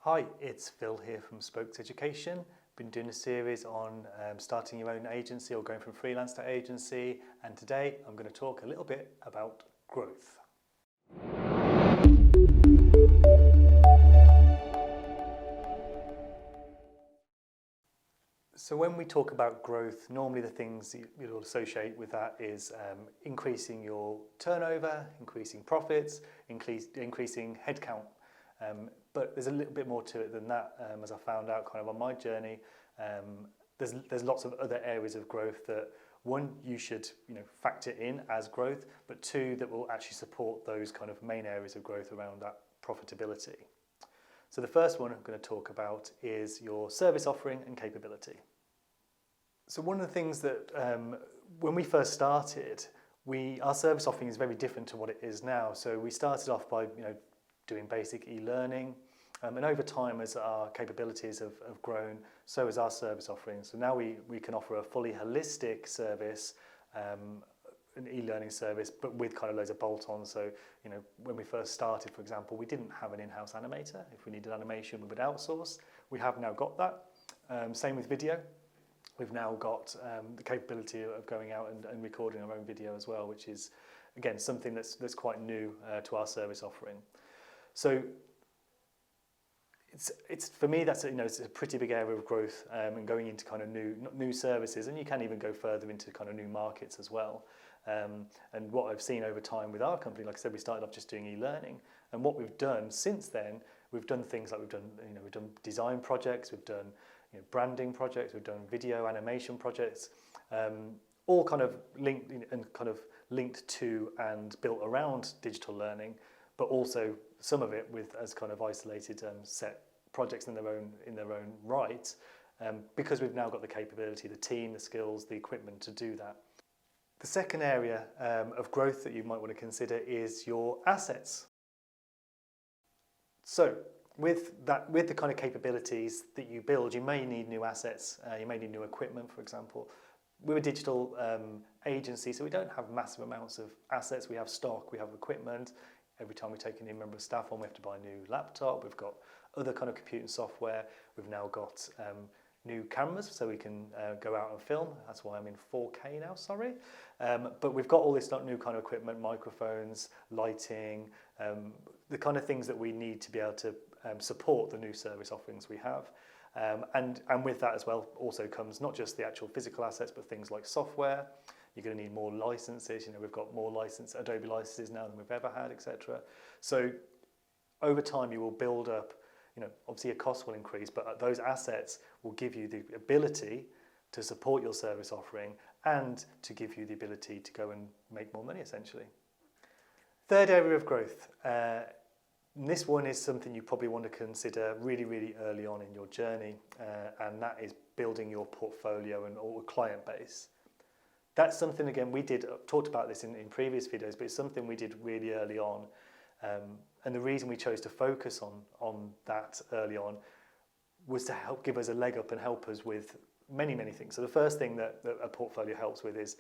Hi, it's Phil here from Spokes Education. Been doing a series on starting your own agency or going from freelance to agency, and today I'm going to talk a little bit about growth. So when we talk about growth, normally the things you'll associate with that is increasing your turnover, increasing profits, increasing headcount. But there's a little bit more to it than that. As I found out kind of on my journey, there's lots of other areas of growth that, one, you should factor in as growth, but two, that will actually support those kind of main areas of growth around that profitability. So the first one I'm going to talk about is your service offering and capability. So one of the things that when we first started, our service offering is very different to what it is now. So we started off by doing basic e-learning, and over time, as our capabilities have grown, so has our service offering. So now we can offer a fully holistic service, an e-learning service, but with kind of loads of bolt-ons. So when we first started, for example, we didn't have an in-house animator. If we needed animation, we would outsource. We have now got that. Same with video. We've now got the capability of going out and recording our own video as well, which is, again, something that's quite new to our service offering. So it's for me, that's it's a pretty big area of growth, and going into kind of new services, and you can even go further into kind of new markets as well. And what I've seen over time with our company, like I said, we started off just doing e-learning, and what we've done since then, we've done things like we've done design projects, we've done branding projects, we've done video animation projects, all kind of linked to and built around digital learning, but also some of it as kind of isolated set projects in their own right, because we've now got the capability, the team, the skills, the equipment to do that. The second area of growth that you might want to consider is your assets. So with the kind of capabilities that you build, you may need new assets, you may need new equipment, for example. We're a digital agency, so we don't have massive amounts of assets. We have stock, we have equipment. Every time we take a new member of staff on, we have to buy a new laptop. We've got other kind of computing software. We've now got new cameras, so we can go out and film. That's why I'm in 4K now, sorry. But we've got all this new kind of equipment, microphones, lighting, the kind of things that we need to be able to support the new service offerings we have. And with that as well also comes not just the actual physical assets, but things like software. You're going to need more licenses. We've got more Adobe licenses now than we've ever had, etc. So over time, you will build up. Obviously, your cost will increase, but those assets will give you the ability to support your service offering and to give you the ability to go and make more money, essentially. Third area of growth. This one is something you probably want to consider really, really early on in your journey, and that is building your portfolio and or client base. That's something, again, we talked about this in previous videos, but it's something we did really early on. And the reason we chose to focus on that early on was to help give us a leg up and help us with many, many things. So the first thing that a portfolio helps with is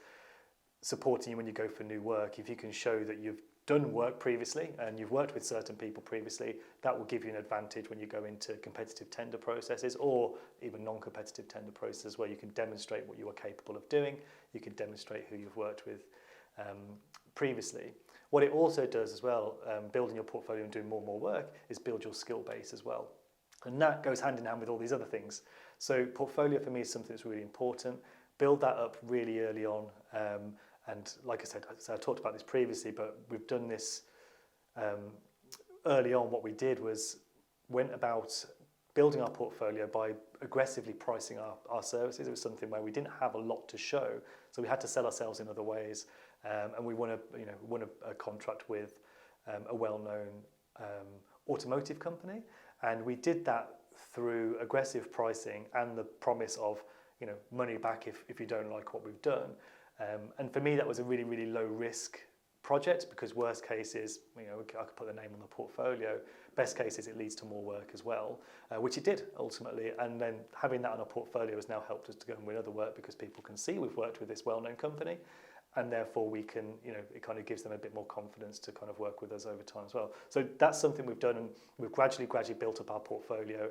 supporting you when you go for new work. If you can show that you've done work previously and you've worked with certain people previously, that will give you an advantage when you go into competitive tender processes or even non-competitive tender processes where you can demonstrate what you are capable of doing. You can demonstrate who you've worked with previously. What it also does as well, building your portfolio and doing more and more work, is build your skill base as well. And that goes hand in hand with all these other things. So portfolio for me is something that's really important. Build that up really early on. And like I said, I talked about this previously, but we've done this early on. What we did was went about building our portfolio by aggressively pricing our services. It was something where we didn't have a lot to show, so we had to sell ourselves in other ways. And we won a contract with a well-known automotive company, and we did that through aggressive pricing and the promise of money back if you don't like what we've done. And for me, that was a really, really low risk project, because worst case is, I could put the name on the portfolio. Best case is it leads to more work as well, which it did ultimately. And then having that on our portfolio has now helped us to go and win other work, because people can see we've worked with this well-known company. and therefore we can, it kind of gives them a bit more confidence to kind of work with us over time as well. So that's something we've done, and we've gradually built up our portfolio.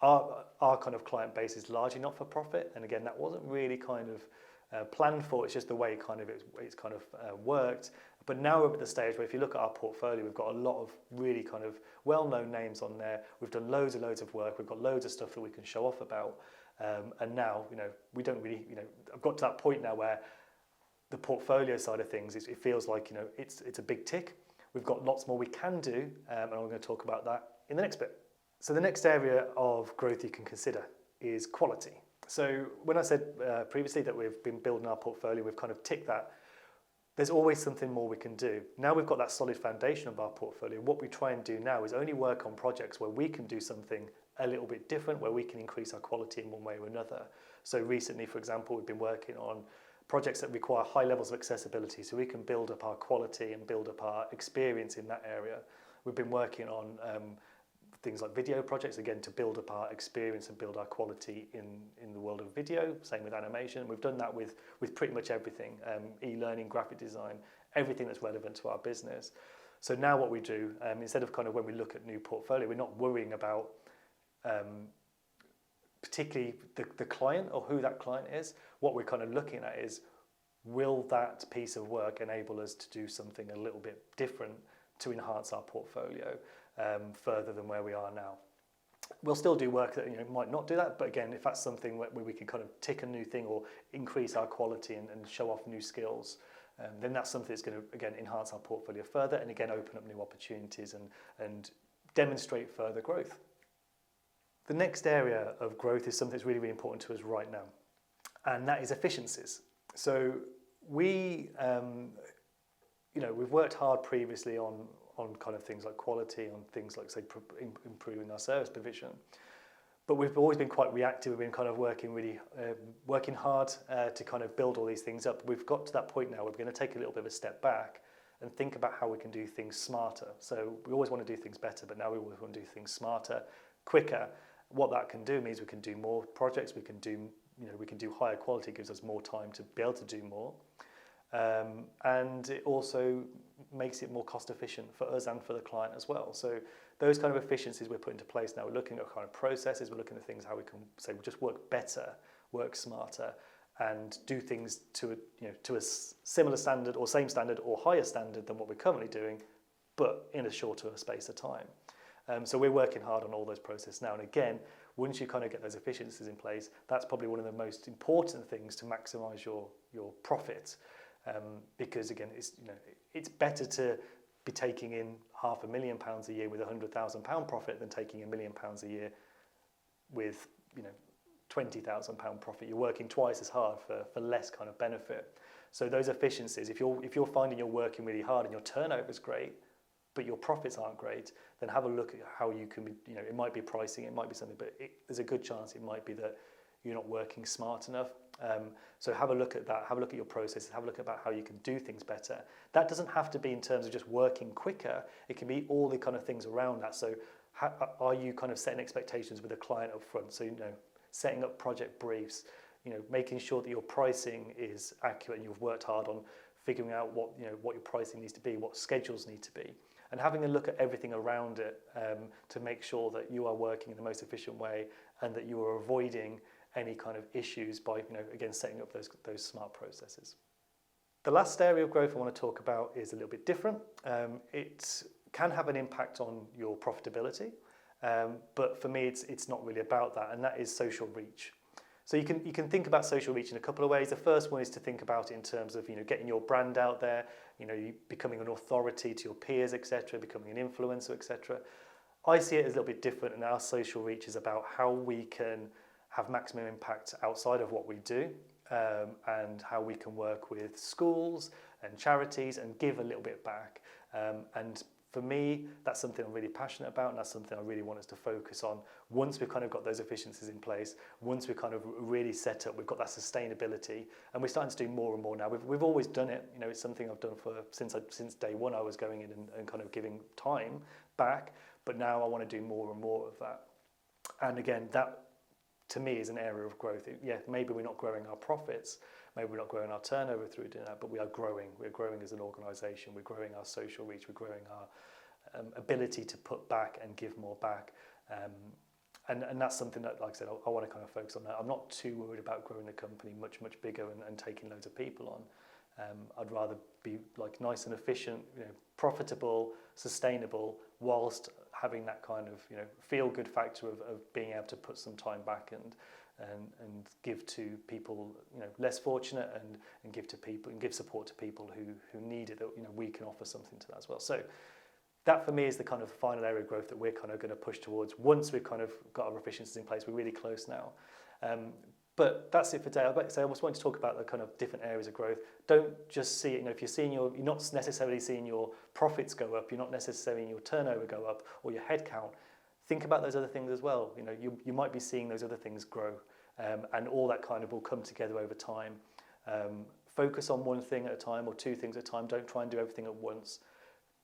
Our kind of client base is largely not for profit, and again, that wasn't really kind of planned for. It's just the way it's kind of worked. But now we're at the stage where if you look at our portfolio, we've got a lot of really kind of well-known names on there. We've done loads of work. We've got loads of stuff that we can show off about. And now, we don't really, I've got to that point now where the portfolio side of things, it feels like, it's a big tick. We've got lots more we can do, and I'm going to talk about that in the next bit. So the next area of growth you can consider is quality. So when I said previously that we've been building our portfolio, we've kind of ticked that. There's always something more we can do. Now we've got that solid foundation of our portfolio. What we try and do now is only work on projects where we can do something a little bit different, where we can increase our quality in one way or another. So recently, for example, we've been working on projects that require high levels of accessibility, so we can build up our quality and build up our experience in that area. We've been working on things like video projects, again, to build up our experience and build our quality in the world of video, same with animation. We've done that with pretty much everything, e-learning, graphic design, everything that's relevant to our business. So now what we do, instead of kind of when we look at new portfolio, we're not worrying about particularly the client or who that client is. What we're kind of looking at is, will that piece of work enable us to do something a little bit different to enhance our portfolio further than where we are now? We'll still do work that might not do that, but again, if that's something where we can kind of tick a new thing or increase our quality and show off new skills, then that's something that's going to, again, enhance our portfolio further and again open up new opportunities and demonstrate further growth. The next area of growth is something that's really, really important to us right now, and that is efficiencies. So we've worked hard previously on kind of things like quality, on things like, say, improving our service provision, but we've always been quite reactive. We've been kind of working hard to kind of build all these things up. We've got to that point now where we're going to take a little bit of a step back and think about how we can do things smarter. So we always want to do things better, but now we always want to do things smarter, quicker. What that can do means we can do more projects, we can do higher quality, gives us more time to be able to do more. And it also makes it more cost efficient for us and for the client as well. So those kind of efficiencies we're putting into place now. We're looking at kind of processes, we're looking at things how we can, say, just work better, work smarter, and do things to a similar standard or same standard or higher standard than what we're currently doing, but in a shorter space of time. So we're working hard on all those processes now. And again, once you kind of get those efficiencies in place, that's probably one of the most important things to maximise your profit. Because again, it's better to be taking in £500,000 a year with £100,000 profit than taking £1 million a year with £20,000 profit. You're working twice as hard for less kind of benefit. So those efficiencies, if you're finding you're working really hard and your turnover is great, but your profits aren't great, then have a look at how you can be, it might be pricing, it might be something, but there's a good chance it might be that you're not working smart enough. So have a look at that, have a look at your processes, have a look about how you can do things better. That doesn't have to be in terms of just working quicker, it can be all the kind of things around that. So are you kind of setting expectations with the client up front? So, setting up project briefs, making sure that your pricing is accurate and you've worked hard on figuring out what your pricing needs to be, what schedules need to be. And having a look at everything around it to make sure that you are working in the most efficient way and that you are avoiding any kind of issues by, again, setting up those smart processes. The last area of growth I want to talk about is a little bit different. It can have an impact on your profitability, but for me, it's not really about that, and that is social reach. So you can think about social reach in a couple of ways. The first one is to think about it in terms of getting your brand out there, you becoming an authority to your peers, etc., becoming an influencer, etc. I see it as a little bit different, and our social reach is about how we can have maximum impact outside of what we do, and how we can work with schools and charities and give a little bit back. And for me, that's something I'm really passionate about, and that's something I really want us to focus on. Once we've kind of got those efficiencies in place, once we're kind of really set up, we've got that sustainability, and we're starting to do more and more now. We've always done it. It's something I've done since day one. I was going in and kind of giving time back, but now I want to do more and more of that. And again, that to me is an area of growth. Yeah, maybe we're not growing our profits, maybe we're not growing our turnover through doing that, but we are growing. We're growing as an organisation. We're growing our social reach. We're growing our ability to put back and give more back. And that's something that, like I said, I want to kind of focus on that. I'm not too worried about growing the company much bigger and taking loads of people on. I'd rather be like nice and efficient, profitable, sustainable, whilst having that kind of feel good factor of being able to put some time back and give to people less fortunate and give to people and give support to people who need it, that we can offer something to that as well. So that for me is the kind of final area of growth that we're kind of going to push towards once we've kind of got our efficiencies in place. We're really close now. But that's it for today. I just wanted to talk about the kind of different areas of growth. Don't just see it, if you're not necessarily seeing your profits go up, you're not necessarily seeing your turnover go up or your headcount. Think about those other things as well. You might be seeing those other things grow, and all that kind of will come together over time. Focus on one thing at a time or two things at a time. Don't try and do everything at once.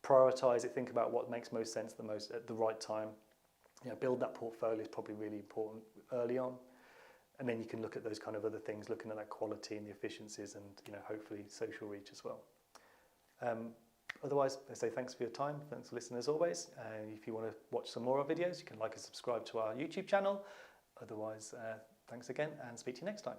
Prioritize it. Think about what makes most sense at the right time. Build that portfolio is probably really important early on. And then you can look at those kind of other things, looking at that quality and the efficiencies and, hopefully social reach as well. Otherwise, I say thanks for your time. Thanks for listening as always. If you want to watch some more of our videos, you can like and subscribe to our YouTube channel. Otherwise, thanks again and speak to you next time.